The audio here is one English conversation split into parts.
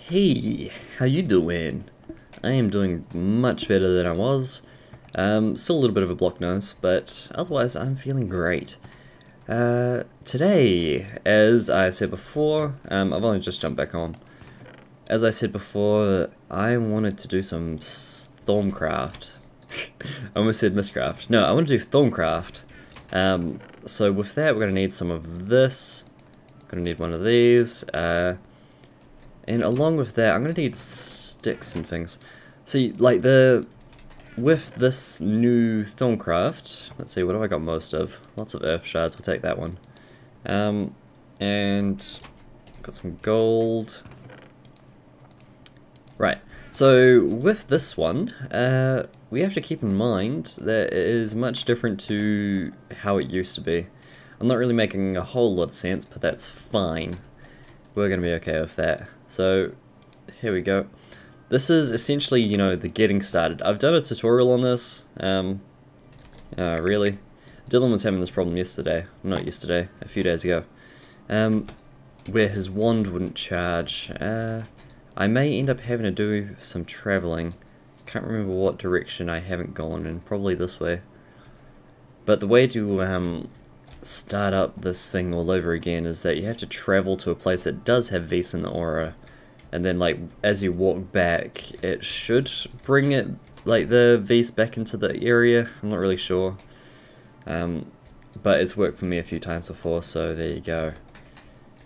Hey, how you doing? I am doing much better than I was. Still a little bit of a blocked nose, but otherwise I'm feeling great. Today, as I said before, I've only just jumped back on. As I said before, I wanted to do some Thaumcraft. I almost said Mistcraft. No, I want to do Thaumcraft. So with that, we're going to need some of this. Going to need one of these. And along with that, I'm going to need sticks and things. See, like with this new Thaumcraft, let's see, what have I got most of? Lots of earth shards, we'll take that one. And got some gold. Right, so with this one, we have to keep in mind that it is much different to how it used to be. I'm not really making a whole lot of sense, but that's fine. We're going to be okay with that. So, here we go. This is essentially, you know, the getting started. I've done a tutorial on this. Really? Dylan was having this problem yesterday. Not yesterday, a few days ago. Where his wand wouldn't charge. I may end up having to do some traveling. Can't remember what direction I haven't gone in. Probably this way. But the way to start up this thing all over again is that you have to travel to a place that does have V's in the aura, and then like as you walk back it should bring it like the V's back into the area. I'm not really sure, but it's worked for me a few times before, so there you go.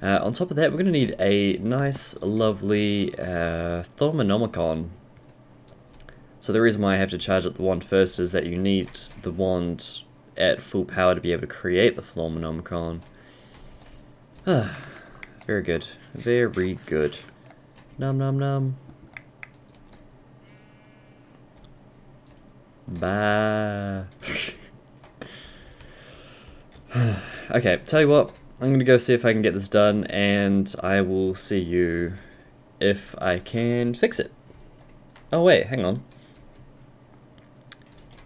On top of that, we're going to need a nice lovely Thaumotologist. So the reason why I have to charge up the wand first is that you need the wand at full power to be able to create the Thaumotologist. Very good. Very good. Num num num. Bye. Okay, tell you what, I'm gonna go see if I can get this done, and I will see you if I can fix it. Oh wait, hang on.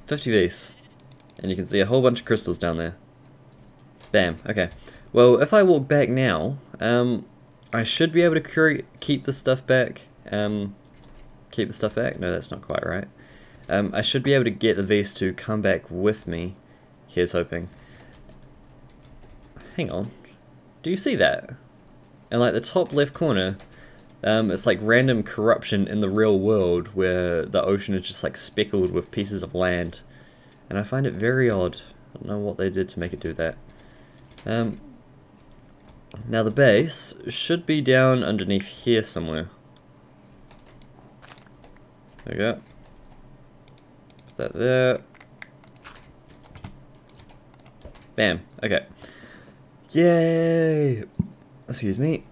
50 V's. And you can see a whole bunch of crystals down there. Bam, okay. Well, if I walk back now, I should be able to keep the stuff back. Keep the stuff back? No, that's not quite right. I should be able to get the V's to come back with me. Here's hoping. Hang on. Do you see that? And like the top left corner, it's like random corruption in the real world where the ocean is just like speckled with pieces of land. And I find it very odd. I don't know what they did to make it do that. Now the base should be down underneath here somewhere. There we go. Put that there. Bam. Okay. Yay! Excuse me.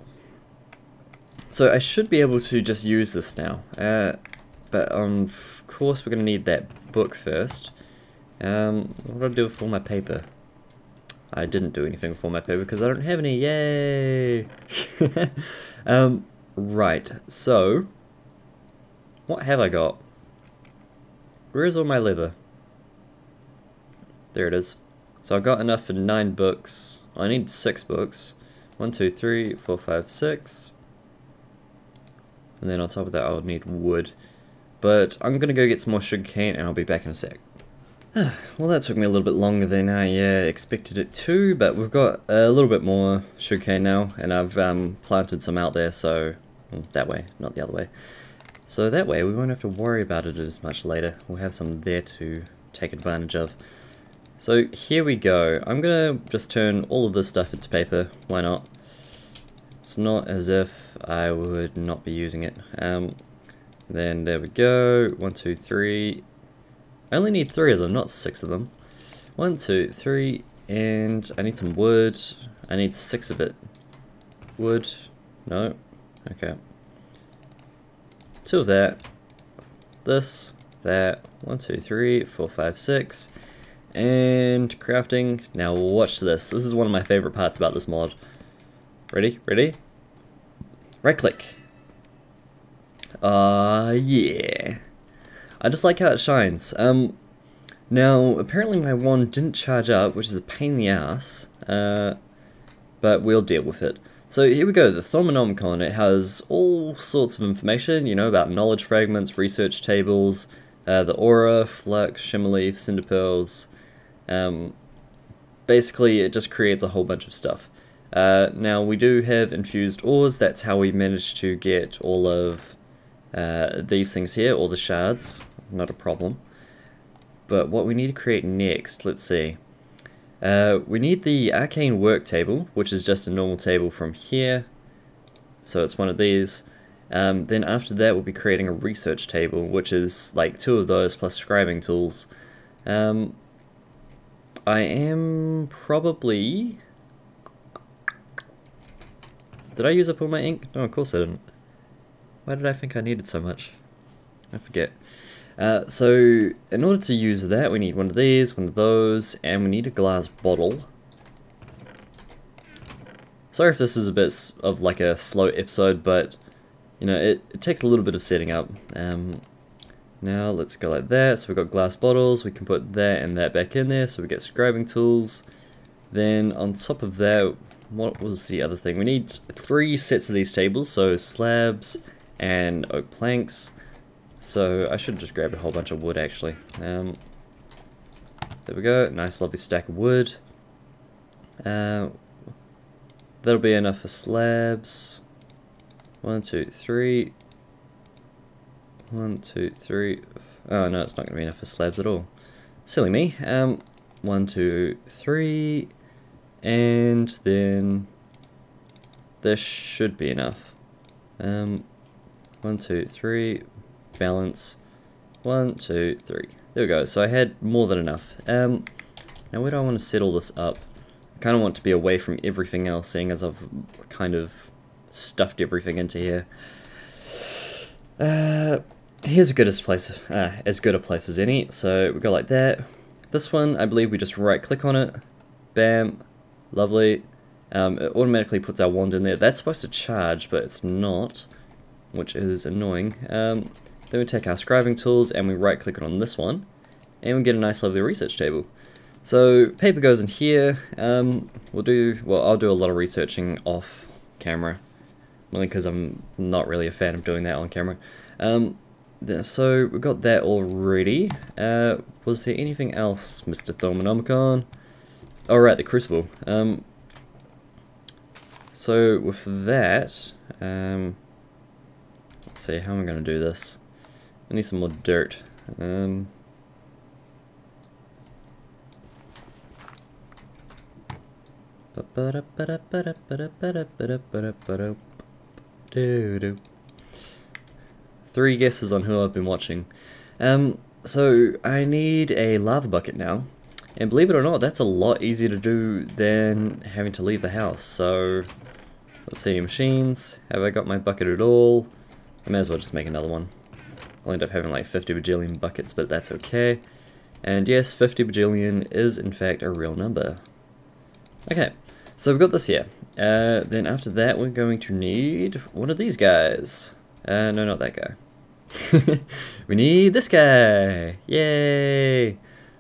So I should be able to just use this now. But of course we're going to need that book first. What do I do with all my paper? I didn't do anything with all my paper because I don't have any. Yay! Right, so what have I got? Where is all my leather? There it is. So I've got enough for 9 books. I need 6 books. 1, 2, 3, 4, 5, 6. And then on top of that I'll need wood. But I'm gonna go get some more sugarcane and I'll be back in a sec. Well, that took me a little bit longer than I expected it to, but we've got a little bit more sugarcane now, and I've planted some out there, so that way, not the other way. So that way we won't have to worry about it as much later. We'll have some there to take advantage of. So here we go. I'm gonna just turn all of this stuff into paper. Why not? It's not as if I would not be using it. Then there we go. 1, 2, 3. I only need 3 of them, not 6 of them. 1, 2, 3, and I need some wood. I need 6 of it. Wood? No? Okay. 2 of that. This, that. 1, 2, 3, 4, 5, 6. And crafting. Now watch this. This is one of my favorite parts about this mod. Ready? Ready? Right click. Yeah. I just like how it shines. Now, apparently my wand didn't charge up, which is a pain in the ass, but we'll deal with it. So here we go, the Thaumotologist. It has all sorts of information, you know, about knowledge fragments, research tables, the aura, flux, shimmerleaf, cinder pearls. Basically, it just creates a whole bunch of stuff. Now, we do have infused ores. That's how we managed to get all of these things here, all the shards. Not a problem. But what we need to create next, let's see. We need the arcane work table, which is just a normal table from here. So it's one of these. Then after that, we'll be creating a research table, which is like 2 of those plus scribing tools. I am probably... Did I use up all my ink? No, of course I didn't. Why did I think I needed so much? I forget. So, in order to use that, we need one of these, one of those, and we need a glass bottle. Sorry if this is a bit of like a slow episode, but, you know, it takes a little bit of setting up. Now, let's go like that. So we've got glass bottles, we can put that and that back in there, so we get scribing tools. Then, on top of that, what was the other thing? We need 3 sets of these tables, so slabs and oak planks. So I should just grab a whole bunch of wood actually. There we go, nice lovely stack of wood. That'll be enough for slabs. 1, 2, 3. 1, 2, 3. Oh no, it's not going to be enough for slabs at all. Silly me. 1, 2, 3. And then this should be enough. 1, 2, 3. Balance. 1, 2, 3. There we go. So I had more than enough. Now where do I want to set all this up? I kind of want to be away from everything else, seeing as I've kind of stuffed everything into here. Here's as good a place as any. So we go like that. This one, I believe we just right click on it. Bam. Lovely. It automatically puts our wand in there. That's supposed to charge, but it's not, which is annoying. Then we take our scribing tools and we right click it on this one, and we get a nice lovely research table. So paper goes in here. I'll do a lot of researching off camera, only because I'm not really a fan of doing that on camera. So we've got that already. Was there anything else, Mr. Thaumotologist? Oh right, the crucible. So with that, let's see, how am I going to do this? I need some more dirt. Three guesses on who I've been watching. So I need a lava bucket now. And believe it or not, that's a lot easier to do than having to leave the house. So, let's see, machines. Have I got my bucket at all? I may as well just make another one. I'll end up having like 50 bajillion buckets, but that's okay. And yes, 50 bajillion is in fact a real number. Okay, so we've got this here. Then after that, we're going to need one of these guys. No, not that guy. We need this guy. Yay!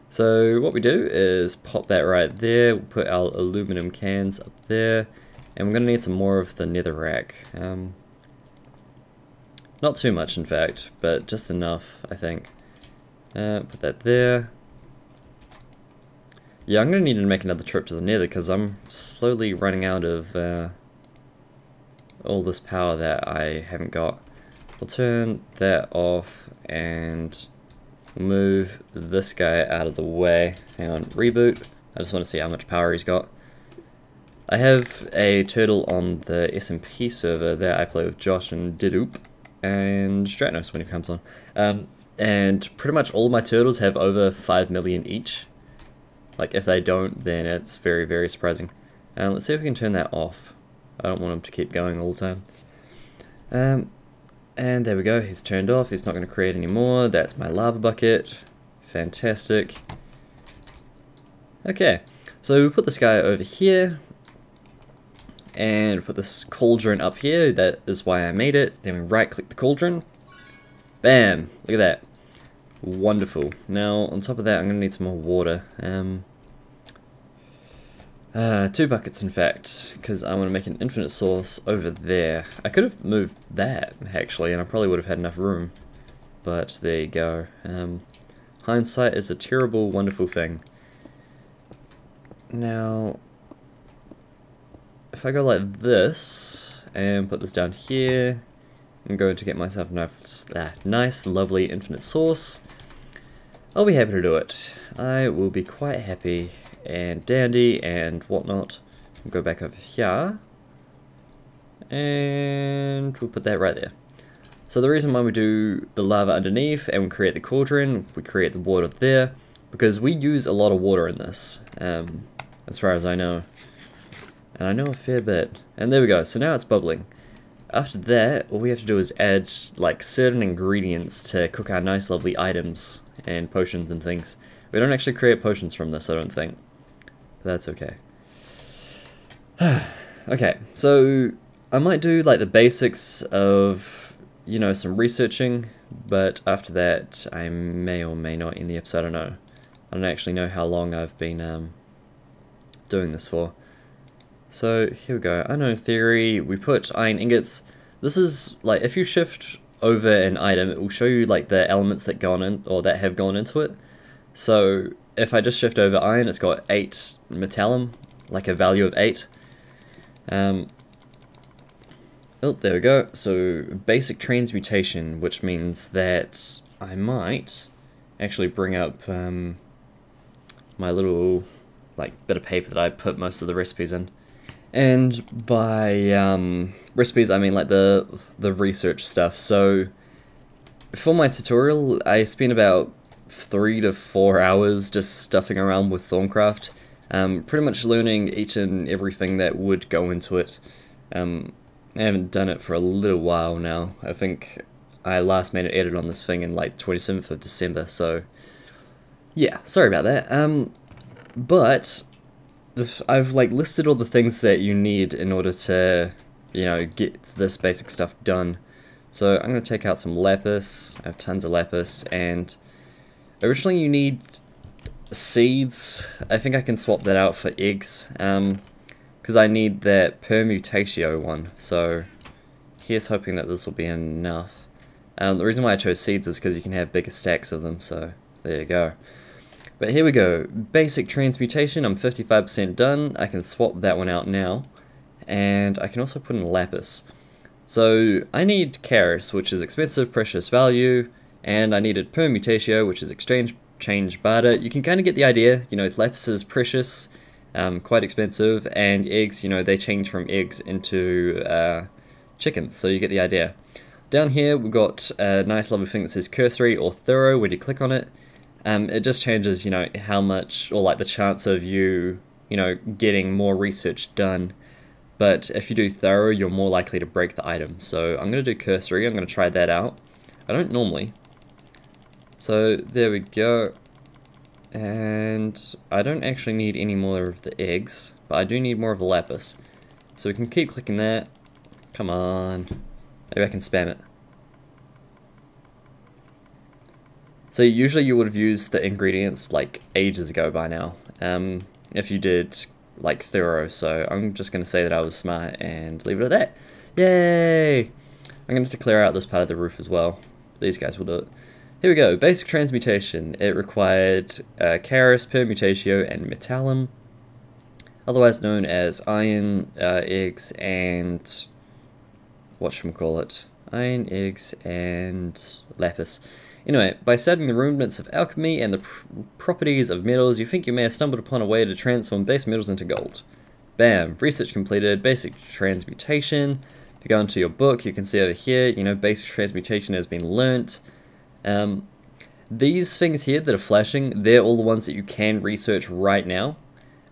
So what we do is pop that right there. We'll put our aluminum cans up there, and we're going to need some more of the netherrack. Not too much, in fact, but just enough, I think. Put that there. Yeah, I'm going to need to make another trip to the nether because I'm slowly running out of all this power that I haven't got. We'll turn that off and move this guy out of the way. Hang on, reboot. I just want to see how much power he's got. I have a turtle on the FTB server that I play with Josh and Didoop and Stratnos when he comes on. And pretty much all my turtles have over 5 million each. Like, if they don't, then it's very, very surprising. Let's see if we can turn that off. I don't want him to keep going all the time. And there we go, he's turned off, he's not going to create any more. That's my lava bucket. Fantastic. Okay, so we put this guy over here, and put this cauldron up here. That is why I made it. Then we right click the cauldron. Bam! Look at that. Wonderful. Now, on top of that, I'm going to need some more water. 2 buckets in fact, because I want to make an infinite source over there. I could have moved that actually, and I probably would have had enough room. But there you go. Hindsight is a terrible, wonderful thing. Now, if I go like this, and put this down here, I'm going to get myself a nice, lovely infinite source. I'll be happy to do it. I will be quite happy and dandy and whatnot. We'll go back over here, and we'll put that right there. So the reason why we do the lava underneath and we create the cauldron, we create the water there, because we use a lot of water in this, as far as I know. And I know a fair bit. And there we go, so now it's bubbling. After that, all we have to do is add like certain ingredients to cook our nice lovely items and potions and things. We don't actually create potions from this, I don't think. But that's okay. Okay, so I might do like the basics of, you know, some researching, but after that I may or may not end the episode, I don't know. I don't actually know how long I've been doing this for. So here we go. Unknown theory. We put iron ingots. This is like if you shift over an item, it will show you like the elements that gone in or that have gone into it. So if I just shift over iron, it's got 8 metallum, like a value of 8. Oh, there we go. So basic transmutation, which means that I might actually bring up my little like bit of paper that I put most of the recipes in. And by recipes, I mean like the research stuff. So for my tutorial, I spent about 3 to 4 hours just stuffing around with Thaumcraft, pretty much learning each and everything that would go into it. I haven't done it for a little while now. I think I last made an edit on this thing in like 27th of December, so yeah, sorry about that. But I've like listed all the things that you need in order to, you know, get this basic stuff done. So I'm going to take out some lapis. I have tons of lapis, and originally you need seeds. I think I can swap that out for eggs, because I need that permutatio one. So here's hoping that this will be enough. The reason why I chose seeds is because you can have bigger stacks of them, so there you go. But here we go, basic transmutation, I'm 55% done. I can swap that one out now, and I can also put in lapis. So I need charis, which is expensive, precious value, and I needed permutatio, which is exchange barter. You can kind of get the idea, you know, lapis is precious, quite expensive, and eggs, you know, they change from eggs into chickens, so you get the idea. Down here we've got a nice lovely thing that says cursory or thorough. When you click on it, it just changes, you know, how much, or like the chance of you, you know, getting more research done. But if you do thorough, you're more likely to break the item. So I'm going to do cursory, I'm going to try that out. I don't normally. So there we go. And I don't actually need any more of the eggs, but I do need more of the lapis. So we can keep clicking that. Come on. Maybe I can spam it. So usually you would have used the ingredients like ages ago by now, if you did like thorough, so I'm just going to say that I was smart and leave it at that. Yay! I'm going to have to clear out this part of the roof as well. These guys will do it. Here we go, basic transmutation. It required charis, permutatio, and metallum, otherwise known as iron, eggs, and whatchamacallit, iron, eggs, and lapis. Anyway, by studying the rudiments of alchemy and the properties of metals, you think you may have stumbled upon a way to transform base metals into gold. Bam! Research completed, basic transmutation. If you go into your book, you can see over here, you know, basic transmutation has been learnt. These things here that are flashing, they're all the ones that you can research right now.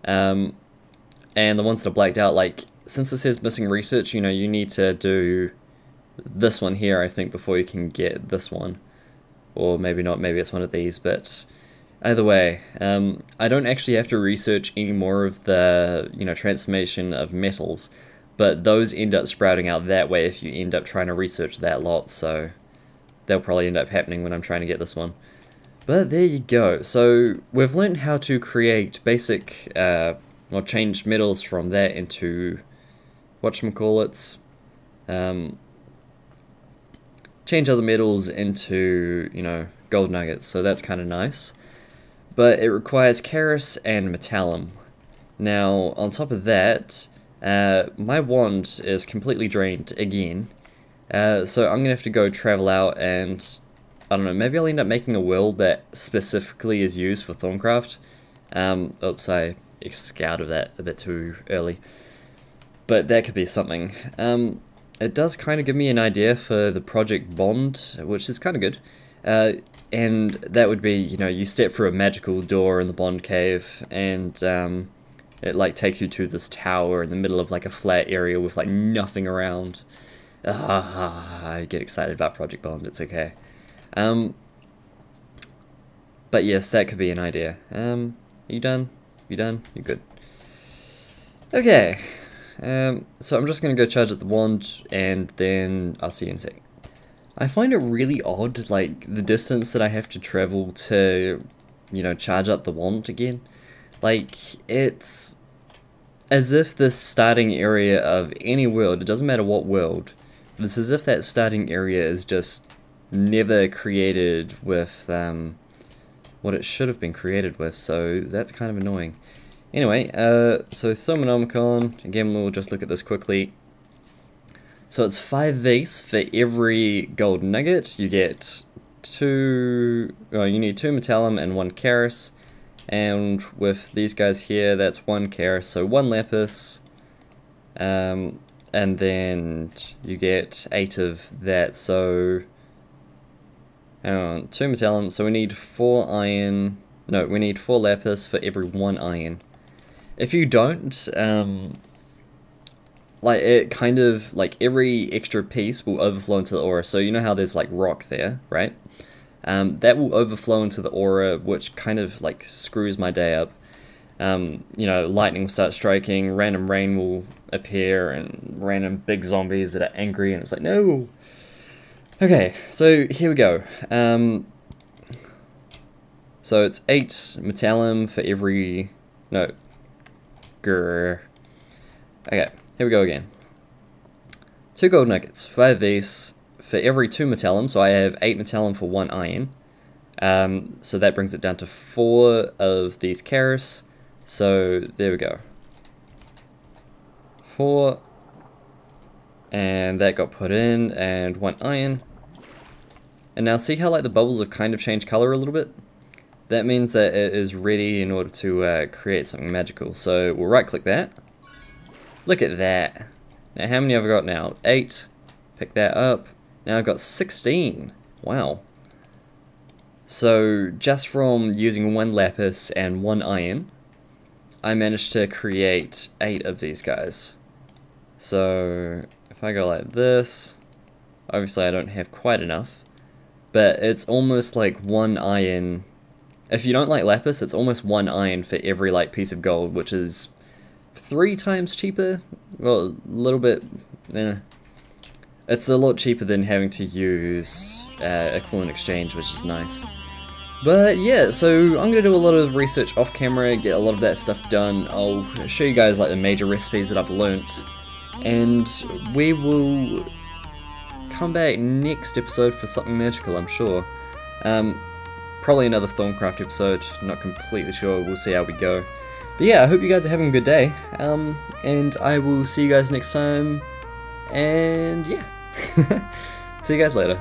And the ones that are blacked out, like, since it says missing research, you know, you need to do this one here, I think, before you can get this one. Or maybe not, maybe it's one of these, but either way, I don't actually have to research any more of the, you know, transformation of metals, but those end up sprouting out that way if you end up trying to research that lot, so they'll probably end up happening when I'm trying to get this one. But there you go. So we've learned how to create basic or change metals from that into whatchamacallits, change other metals into, you know, gold nuggets, so that's kind of nice. But it requires Karis and Metallum. Now, on top of that, my wand is completely drained again, so I'm going to have to go travel out and, I don't know, maybe I'll end up making a world that specifically is used for Thaumcraft. Oops, I scouted that a bit too early. But that could be something. It does kind of give me an idea for the Project Bond, which is kind of good. And that would be, you know, you step through a magical door in the Bond Cave, and it like takes you to this tower in the middle of like a flat area with like nothing around. I get excited about Project Bond, it's okay. But yes, that could be an idea. Are you done? You done? You're good. Okay. So I'm just going to go charge at the wand, and then I'll see you in a sec. I find it really odd, like, the distance that I have to travel to, you know, charge up the wand again. Like, it's as if this starting area of any world, it doesn't matter what world, but it's as if that starting area is just never created with what it should have been created with, so that's kind of annoying. Anyway, so Thaumotologist, again we'll just look at this quickly. So it's 5 V's for every gold nugget. You get you need 2 Metallum and 1 Karis. And with these guys here, that's 1 Karis, so 1 Lapis. And then you get 8 of that, so 2 Metallum, so we need 4 iron. No, we need 4 Lapis for every 1 iron. If you don't, like, it kind of, like, every extra piece will overflow into the aura. So you know how there's, like, rock there, right? That will overflow into the aura, which kind of, like, screws my day up. You know, lightning will start striking, random rain will appear, and random big zombies that are angry, and it's like, no! Okay, so here we go. So it's 8 Metallum for every... No. Grrr. Okay, here we go again. 2 gold nuggets, 5 V's for every 2 Metallum, so I have 8 Metallum for 1 iron. So that brings it down to 4 of these Karis. So there we go. 4. And that got put in, and 1 iron. And now see how like the bubbles have kind of changed color a little bit? That means that it is ready in order to create something magical. So we'll right click that. Look at that. Now how many have I got now? 8. Pick that up. Now I've got 16. Wow. So just from using 1 lapis and 1 iron, I managed to create 8 of these guys. So if I go like this, obviously I don't have quite enough, but it's almost like 1 iron. If you don't like lapis, it's almost 1 iron for every like piece of gold, which is 3 times cheaper. Well, a little bit. It's a lot cheaper than having to use equivalent exchange, which is nice. But yeah, so I'm gonna do a lot of research off camera, get a lot of that stuff done. I'll show you guys like the major recipes that I've learnt, and we will come back next episode for something magical, I'm sure. Probably another Thaumcraft episode, not completely sure, we'll see how we go. But yeah, I hope you guys are having a good day, and I will see you guys next time, and yeah, see you guys later.